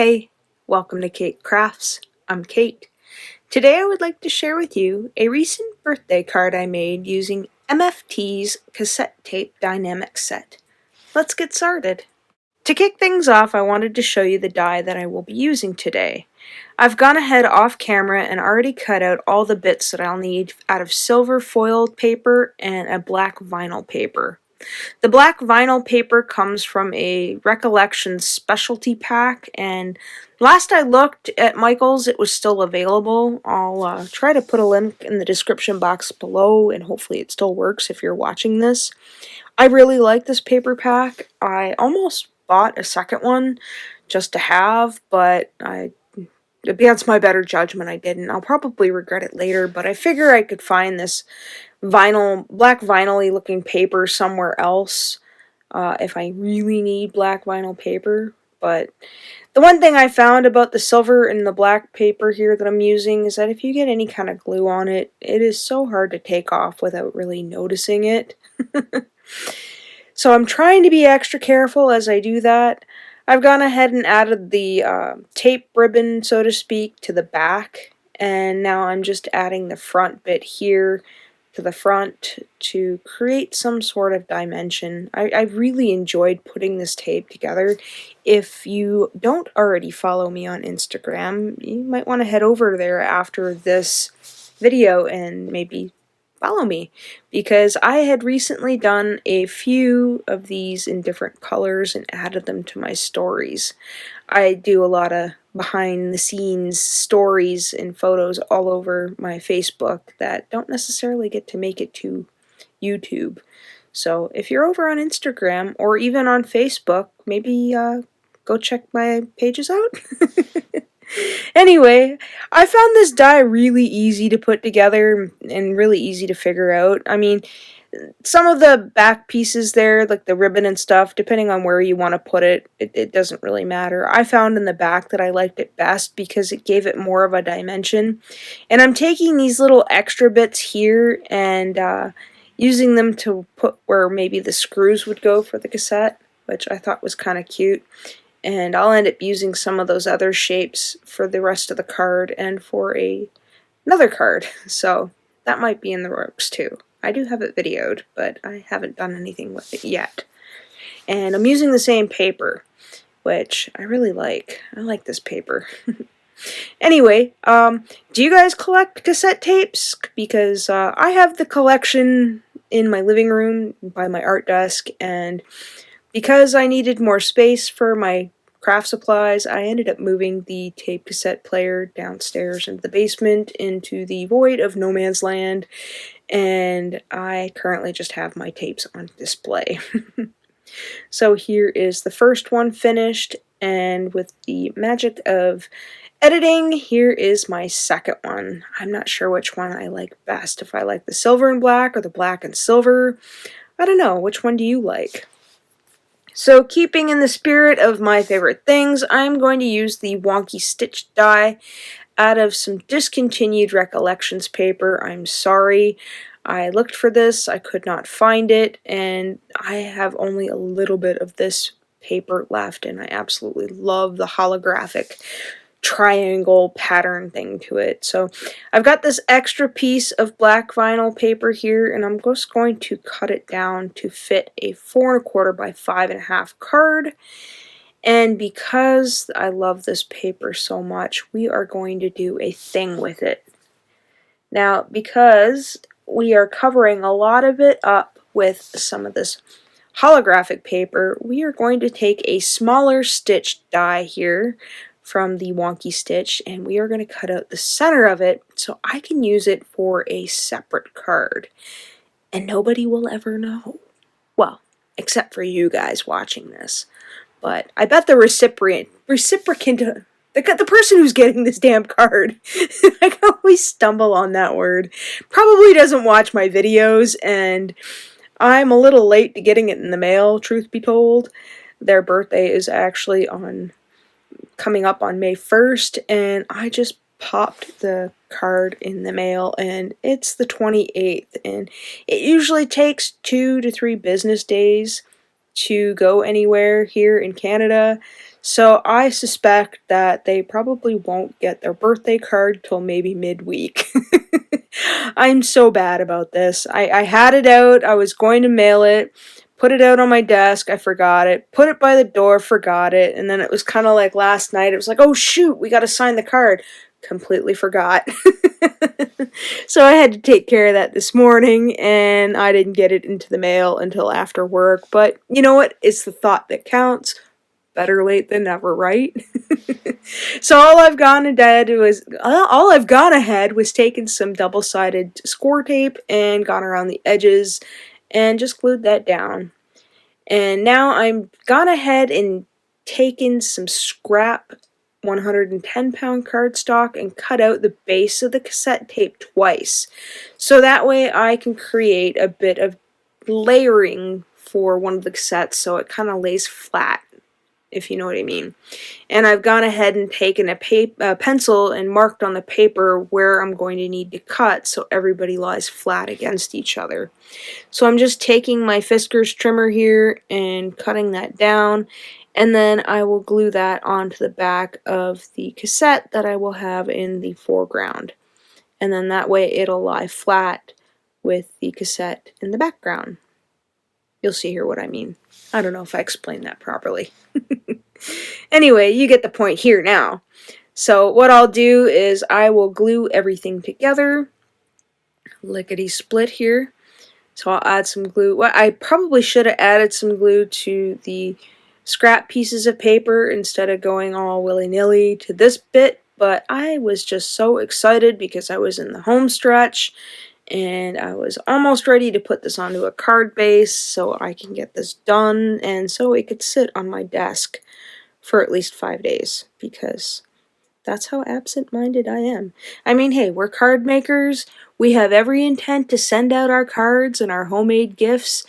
Hey, welcome to Keight Krafts. I'm Keight. Today I would like to share with you a recent birthday card I made using MFT's Cassette Tape Die-namics set. Let's get started. To kick things off, I wanted to show you the die that I will be using today. I've gone ahead off camera and already cut out all the bits that I'll need out of silver foiled paper and a black vinyl paper. The black vinyl paper comes from a Recollections specialty pack, and last I looked at Michael's, it was still available. I'll try to put a link in the description box below, and hopefully it still works if you're watching this. I really like this paper pack. I almost bought a second one just to have, but against my better judgment, I didn't. I'll probably regret it later, but I figure I could find this black vinyl-y looking paper somewhere else if I really need black vinyl paper. But the one thing I found about the silver and the black paper here that I'm using is that if you get any kind of glue on it, it is so hard to take off without really noticing it. So I'm trying to be extra careful as I do that. I've gone ahead and added the tape ribbon, so to speak, to the back, and now I'm just adding the front bit here to the front to create some sort of dimension. I really enjoyed putting this tape together. If you don't already follow me on Instagram, you might want to head over there after this video and maybe follow me, because I had recently done a few of these in different colors and added them to my stories. I do a lot of behind the scenes stories and photos all over my Facebook that don't necessarily get to make it to YouTube. So if you're over on Instagram or even on Facebook, maybe go check my pages out. Anyway, I found this die really easy to put together and really easy to figure out. I mean, some of the back pieces there, like the ribbon and stuff, depending on where you want to put it, it doesn't really matter. I found in the back that I liked it best because it gave it more of a dimension. And I'm taking these little extra bits here and using them to put where maybe the screws would go for the cassette, which I thought was kind of cute. And I'll end up using some of those other shapes for the rest of the card and for another card. So that might be in the works too. I do have it videoed, but I haven't done anything with it yet. And I'm using the same paper, which I really like. I like this paper. Anyway, do you guys collect cassette tapes? Because I have the collection in my living room by my art desk, and because I needed more space for my craft supplies, I ended up moving the tape cassette player downstairs into the basement into the void of no man's land, and I currently just have my tapes on display. So here is the first one finished, and with the magic of editing, here is my second one. I'm not sure which one I like best, if I like the silver and black or the black and silver. I don't know, which one do you like? So keeping in the spirit of my favorite things, I'm going to use the Wonky stitch die out of some discontinued Recollections paper. I'm sorry. I looked for this, I could not find it, and I have only a little bit of this paper left, and I absolutely love the holographic triangle pattern thing to it. So I've got this extra piece of black vinyl paper here, and I'm just going to cut it down to fit a 4 1/4 by 5 1/2 card. And because I love this paper so much, we are going to do a thing with it. Now, because we are covering a lot of it up with some of this holographic paper, we are going to take a smaller stitch die here from the Wonky stitch, and we are going to cut out the center of it so I can use it for a separate card. And nobody will ever know. Well, except for you guys watching this. But I bet the reciprocant, the person who's getting this damn card, I can always stumble on that word, probably doesn't watch my videos, and I'm a little late to getting it in the mail, truth be told. Their birthday is actually coming up on May 1st, and I just popped the card in the mail, and it's the 28th, and it usually takes 2 to 3 business days to go anywhere here in Canada, So I suspect that they probably won't get their birthday card till maybe midweek. I'm so bad about this. I had it out, I was going to mail it, put it out on my desk, I forgot it, put it by the door, forgot it, and then it was kind of like last night, it was like, oh shoot, we gotta sign the card. Completely forgot. So I had to take care of that this morning, and I didn't get it into the mail until after work, but you know what? It's the thought that counts. Better late than never, right? So all I've gone ahead was taking some double-sided Scor tape and gone around the edges and just glued that down. And now I'm gone ahead and taken some scrap 110-pound cardstock and cut out the base of the cassette tape twice. So that way I can create a bit of layering for one of the cassettes so it kind of lays flat, if you know what I mean. And I've gone ahead and taken a pencil and marked on the paper where I'm going to need to cut so everybody lies flat against each other. So I'm just taking my Fiskars trimmer here and cutting that down, and then I will glue that onto the back of the cassette that I will have in the foreground. And then that way it'll lie flat with the cassette in the background. You'll see here what I mean. I don't know if I explained that properly. Anyway, you get the point here now. So what I'll do is I will glue everything together. Lickety-split here. So I'll add some glue. Well, I probably should have added some glue to the scrap pieces of paper instead of going all willy-nilly to this bit, but I was just so excited because I was in the home stretch and I was almost ready to put this onto a card base so I can get this done and so it could sit on my desk for at least 5 days, because that's how absent-minded I am. I mean, hey, we're card makers. We have every intent to send out our cards and our homemade gifts,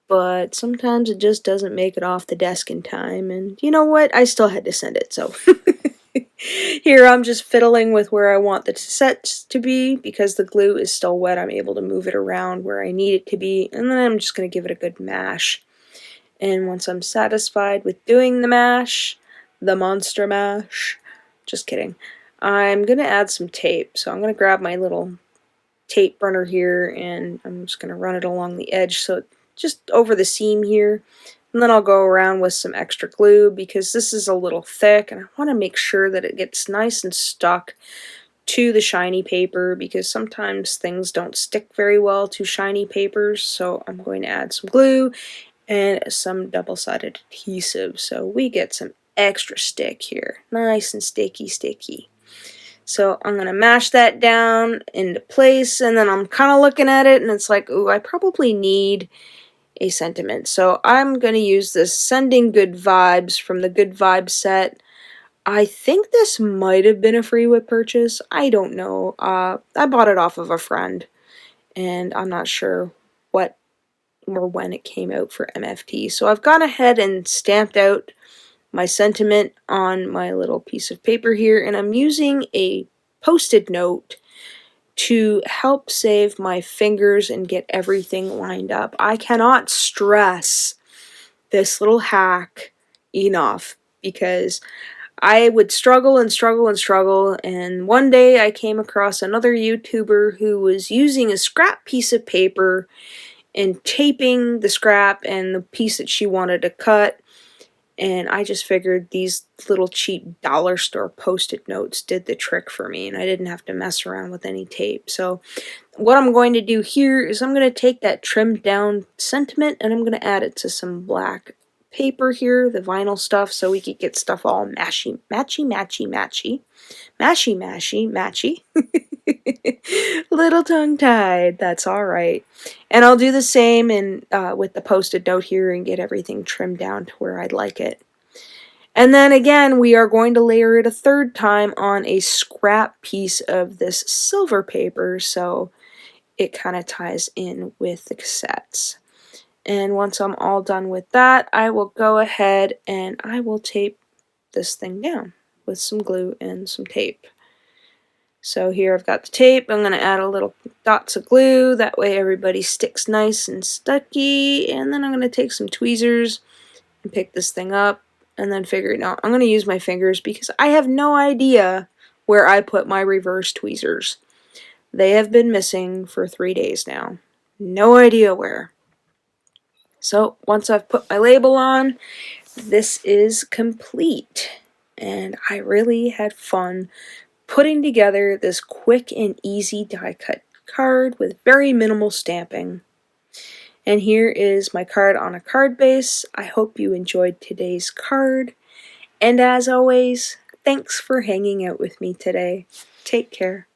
but sometimes it just doesn't make it off the desk in time, and you know what? I still had to send it, so here I'm just fiddling with where I want the sets to be. Because the glue is still wet, I'm able to move it around where I need it to be, and then I'm just going to give it a good mash. And once I'm satisfied with doing the mash, the monster mash, just kidding, I'm going to add some tape. So I'm going to grab my little tape runner here and I'm just going to run it along the edge, so just over the seam here. And then I'll go around with some extra glue because this is a little thick and I want to make sure that it gets nice and stuck to the shiny paper, because sometimes things don't stick very well to shiny papers. So I'm going to add some glue and some double-sided adhesive so we get some extra stick here. Nice and sticky. So I'm going to mash that down into place, and then I'm kind of looking at it and it's like, ooh, I probably need a sentiment. So I'm going to use this Sending Good Vibes from the Good Vibes set. I think this might have been a free whip purchase. I don't know. I bought it off of a friend, and I'm not sure what or when it came out for MFT. So I've gone ahead and stamped out my sentiment on my little piece of paper here, and I'm using a post-it note to help save my fingers and get everything lined up. I cannot stress this little hack enough, because I would struggle and one day I came across another YouTuber who was using a scrap piece of paper and taping the scrap and the piece that she wanted to cut, and I just figured these little cheap dollar store post-it notes did the trick for me, and I didn't have to mess around with any tape. So what I'm going to do here is I'm going to take that trimmed down sentiment and I'm going to add it to some black paper here, the vinyl stuff, so we could get stuff all matchy. Little tongue-tied, that's alright. And I'll do the same with the post-it note here and get everything trimmed down to where I'd like it. And then again, we are going to layer it a third time on a scrap piece of this silver paper, so it kind of ties in with the cassettes. And once I'm all done with that, I will go ahead and I will tape this thing down with some glue and some tape. So here I've got the tape. I'm going to add a little dots of glue, that way everybody sticks nice and stucky. And then I'm going to take some tweezers and pick this thing up and then figure it out. I'm going to use my fingers because I have no idea where I put my reverse tweezers. They have been missing for 3 days now. No idea where. So once I've put my label on, this is complete. And I really had fun putting together this quick and easy die cut card with very minimal stamping. And here is my card on a card base. I hope you enjoyed today's card. And as always, thanks for hanging out with me today. Take care.